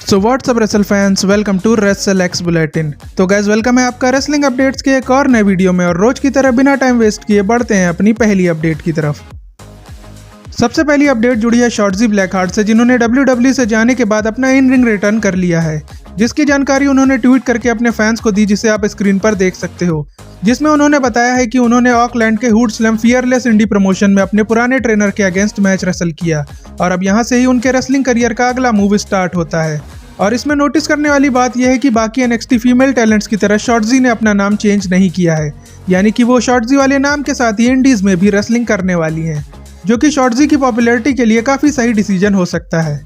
So what's up wrestle fans, welcome to wrestle X bulletin. तो guys welcome है आपका wrestling updates के एक और नए वीडियो में। और रोज की तरह बिना टाइम वेस्ट किए बढ़ते हैं अपनी पहली अपडेट की तरफ। सबसे पहली अपडेट जुड़ी है शॉटजी ब्लैकहार्ट से, जिन्होंने WWE से जाने के बाद अपना इन रिंग रिटर्न कर लिया है, जिसकी जानकारी उन्होंने ट्वीट करके अपने फैंस को दी, जिसे आप स्क्रीन पर देख सकते हो। जिसमें उन्होंने बताया है कि उन्होंने ऑकलैंड के हुड स्लैम फियरलेस इंडी प्रमोशन में अपने पुराने ट्रेनर के अगेंस्ट मैच रेसल किया और अब यहां से ही उनके रेसलिंग करियर का अगला मूव स्टार्ट होता है। और इसमें नोटिस करने वाली बात यह है कि बाकी NXT फीमेल टैलेंट्स की तरह शॉटजी ने अपना नाम चेंज नहीं किया है, यानी कि वो शॉटजी वाले नाम के साथ ही इंडीज में भी रेसलिंग करने वाली हैं, जो कि शॉटजी की पॉपुलैरिटी के लिए काफी सही डिसीजन हो सकता है।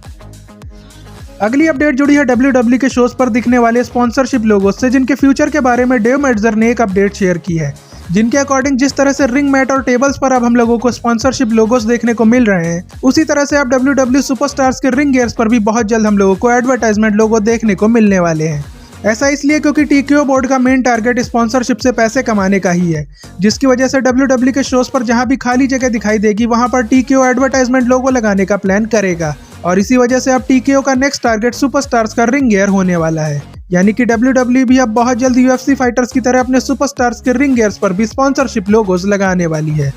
अगली अपडेट जुड़ी है WWE के शोज पर दिखने वाले स्पॉन्सरशिप लोगोस से, जिनके फ्यूचर के बारे में डेव मेल्ट्जर ने एक अपडेट शेयर की है, जिनके अकॉर्डिंग जिस तरह से रिंग मैट और टेबल्स पर अब हम लोगों को स्पॉन्सरशिप लोगोस देखने को मिल रहे हैं, उसी तरह से अब WWE सुपरस्टार्स के रिंग गियर्स पर भी बहुत जल्द हम लोगों को एडवर्टाइजमेंट लोगो देखने को मिलने वाले हैं। ऐसा इसलिए क्योंकि TKO बोर्ड का मेन टारगेट स्पॉन्सरशिप से पैसे कमाने का ही है, जिसकी वजह से WWE के शोज पर जहां भी खाली जगह दिखाई देगी वहां पर TKO एडवर्टाइजमेंट लोगो लगाने का प्लान करेगा। और इसी वजह से अब TKO का नेक्स्ट टारगेट सुपरस्टार्स का रिंग गियर होने वाला है, यानी कि WWE भी अब बहुत जल्द UFC फाइटर्स की तरह अपने सुपरस्टार्स के रिंग गियर्स पर भी स्पॉन्सरशिप लोगोस लगाने वाली है।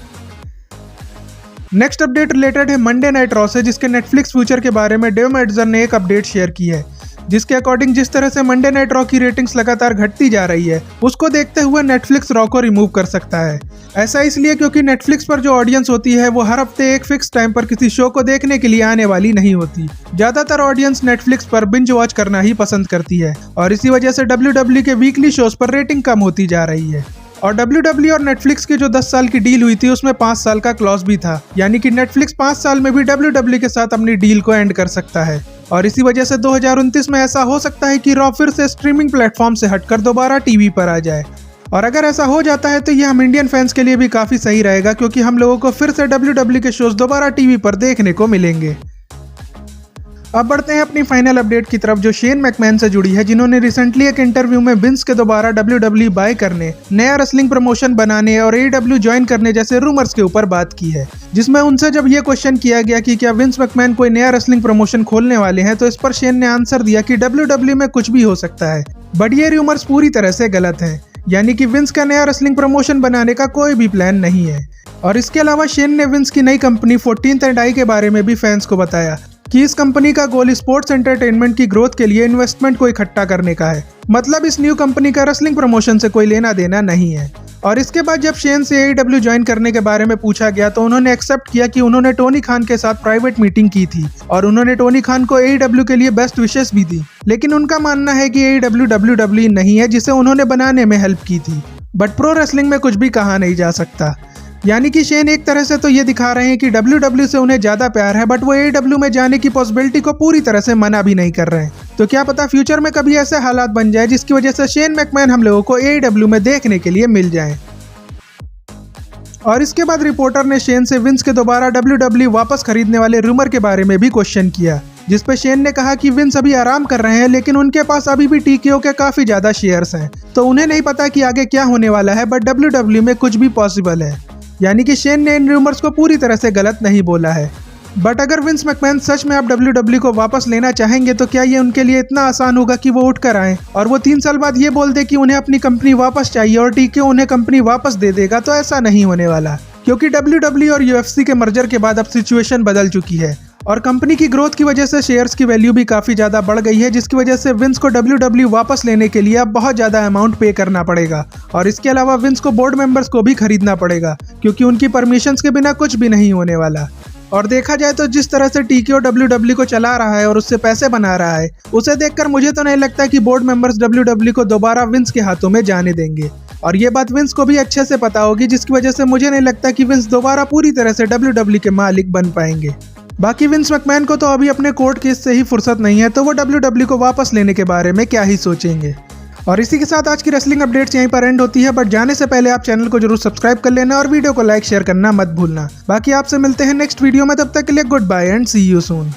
नेक्स्ट अपडेट रिलेटेड है मंडे नाइट रॉ से, जिसके नेटफ्लिक्स फ्यूचर के बारे में डेव मेल्ट्जर ने एक अपडेट शेयर की है, जिसके अकॉर्डिंग जिस तरह से मंडे नाइट रॉ की रेटिंग्स लगातार घटती जा रही है, उसको देखते हुए नेटफ्लिक्स रॉ को रिमूव कर सकता है। ऐसा इसलिए क्योंकि नेटफ्लिक्स पर जो ऑडियंस होती है वो हर हफ्ते एक फिक्स टाइम पर किसी शो को देखने के लिए आने वाली नहीं होती। ज्यादातर ऑडियंस नेटफ्लिक्स पर बिंज वॉच करना ही पसंद करती है और इसी वजह से WWE के वीकली शोज पर रेटिंग कम होती जा रही है। और WWE और नेटफ्लिक्स की जो 10 साल की डील हुई थी उसमें 5 साल का क्लॉज भी था, यानी कि नेटफ्लिक्स 5 साल में भी WWE के साथ अपनी डील को एंड कर सकता है। और इसी वजह से 2029 में ऐसा हो सकता है कि रॉ फिर से स्ट्रीमिंग प्लेटफॉर्म से हटकर दोबारा टीवी पर आ जाए। और अगर ऐसा हो जाता है तो यह हम इंडियन फैंस के लिए भी काफी सही रहेगा, क्योंकि हम लोगों को फिर से WWE के शोज दोबारा टीवी पर देखने को मिलेंगे। अब बढ़ते हैं अपनी फाइनल अपडेट की तरफ, जो शेन मैकमैन से जुड़ी है, जिन्होंने रिसेंटली एक इंटरव्यू में विंस के दोबारा WWE बाय करने, नया रेसलिंग प्रमोशन बनाने और AEW ज्वाइन करने जैसे रूमर्स के ऊपर बात की है। जिसमें उनसे जब ये क्वेश्चन किया गया कि क्या विंस मैकमैन कोई नया रेसलिंग प्रमोशन खोलने वाले हैं, तो इस पर शेन ने आंसर दिया कि WWE में कुछ भी हो सकता है, बट ये रूमर्स पूरी तरह से गलत हैं, यानी कि विंस का नया रेसलिंग प्रमोशन बनाने का कोई भी प्लान नहीं है। और इसके अलावा शेन ने विंस की नई कंपनी 14th and I के बारे में भी फैंस को बताया कि इस कंपनी का गोल स्पोर्ट्स एंटरटेनमेंट की ग्रोथ के लिए इन्वेस्टमेंट को इकट्ठा करने का है, मतलब इस न्यू कंपनी का रेसलिंग प्रमोशन से कोई लेना देना नहीं है। और इसके बाद जब शेन से AEW ज्वाइन करने के बारे में पूछा गया तो उन्होंने एक्सेप्ट किया कि उन्होंने टोनी खान के साथ प्राइवेट मीटिंग की थी और उन्होंने टोनी खान को AEW के लिए बेस्ट विशेस भी दी, लेकिन उनका मानना है कि AEW WWE नहीं है जिसे उन्होंने बनाने में हेल्प की थी। बट प्रो रेसलिंग में कुछ भी कहा नहीं जा सकता, यानी कि शेन एक तरह से तो ये दिखा रहे हैं कि WWE से उन्हें ज्यादा प्यार है, बट वो AEW में जाने की पॉसिबिलिटी को पूरी तरह से मना भी नहीं कर रहे हैं। तो क्या पता फ्यूचर में कभी ऐसे हालात बन जाए जिसकी वजह से शेन मैकमैन हम लोगों को AEW में देखने के लिए मिल जाए। और इसके बाद रिपोर्टर ने शेन से विंस के दोबारा WWE वापस खरीदने वाले रूमर के बारे में भी क्वेश्चन किया, जिसपे शेन ने कहा कि विंस अभी आराम कर रहे हैं, लेकिन उनके पास अभी भी TKO के काफी ज्यादा शेयर्स हैं, तो उन्हें नहीं पता कि आगे क्या होने वाला है, बट WWE में कुछ भी पॉसिबल है। यानी कि शेन ने इन रूमर्स को पूरी तरह से गलत नहीं बोला है। बट अगर विंस मैकमैन सच में अब WWE को वापस लेना चाहेंगे तो क्या ये उनके लिए इतना आसान होगा कि वो उठकर आए और वो 3 साल बाद ये बोल दे कि उन्हें अपनी कंपनी वापस चाहिए और TKO उन्हें कंपनी वापस दे देगा? तो ऐसा नहीं होने वाला, क्योंकि WWE और UFC के मर्जर के बाद अब सिचुएशन बदल चुकी है और कंपनी की ग्रोथ की वजह से शेयर्स की वैल्यू भी काफी ज्यादा बढ़ गई है, जिसकी वजह से विंस को WWE वापस लेने के लिए अब बहुत ज्यादा अमाउंट पे करना पड़ेगा। और इसके अलावा विंस को बोर्ड मेंबर्स को भी खरीदना पड़ेगा, क्योंकि उनकी परमिशंस के बिना कुछ भी नहीं होने वाला। और देखा जाए तो जिस तरह से TKO WWE को चला रहा है और उससे पैसे बना रहा है, उसे देखकर मुझे तो नहीं लगता कि बोर्ड मेंबर्स WWE को दोबारा विंस के हाथों में जाने देंगे। और ये बात विंस को भी अच्छे से पता होगी, जिसकी वजह से मुझे नहीं लगता कि विंस दोबारा पूरी तरह से WWE के मालिक बन पाएंगे। बाकी विंस मैकमैन को तो अभी अपने कोर्ट केस से ही फुर्सत नहीं है, तो वो WWE को वापस लेने के बारे में क्या ही सोचेंगे। और इसी के साथ आज की रेसलिंग अपडेट्स यहीं पर एंड होती है, बट जाने से पहले आप चैनल को जरूर सब्सक्राइब कर लेना और वीडियो को लाइक शेयर करना मत भूलना। बाकी आपसे मिलते हैं नेक्स्ट वीडियो में, तब तक के लिए good bye and see you soon.